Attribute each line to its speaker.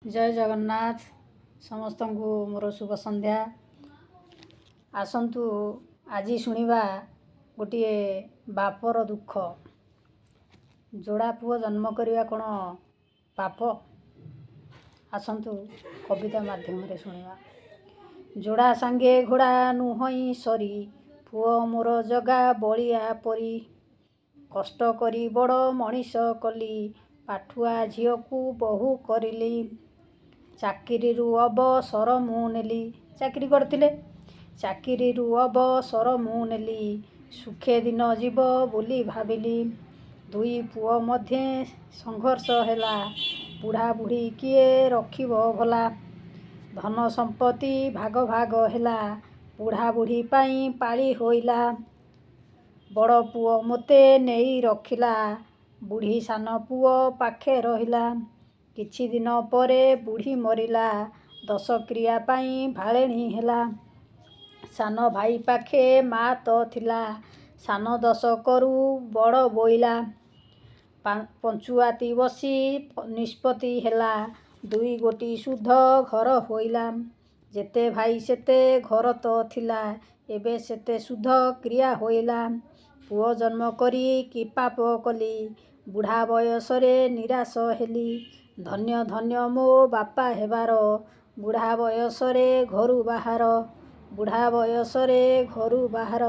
Speaker 1: जय जगन्नाथ समस्त को मोर शुभ संध्या। आसतु आज शुणा गोटे बापर दुख। जोड़ा पुओ जन्म करवा कौन पाप? आसतु कविता माध्यम रे शुणा। जोड़ा सांगे घोड़ा नुहई सरी, पुओ मोर जगा बलिया परी। कष्ट करी बड़ मनीष कली, पाठुआ झील को बहु करिली। चाकरी अवसर मु नेली, चाकरी करथिले, चाकरी अवसर मु नेली। सुखे दिन जीव बोली भाविली, दुई पुओ मध्य संघर्ष हैला। बुढ़ा बुढ़ी किए रखिब भला, धन संपत्ति भाग भाग हैला। बुढ़ा बुढ़ी पाई पाली होइला, बड़ पुओ मोते नेई रखिला। बुढ़ी सान पुओ पाखे रहिला, किछि दिन परे बुढ़ी मरिला। दश क्रिया पाई भालेणी हैला, सान भाई पाखे मा तो थिला। सान दश करू बड़ बोइला, पंचुआती बसी निष्पत्ति हैला। दुई गोटी सुध घर होइला, जेते भाई सेते घर तो थिला। एबे सेते सुध क्रिया होइला। पुओ जन्म करी कि पाप कली, बुढ़ा बयसरे निराश हेली। धन्य धन्य मो बापा हेबार, बुढ़ा बयसरे घरू बाहार। बुढ़ा बयसरे घरू बाहार।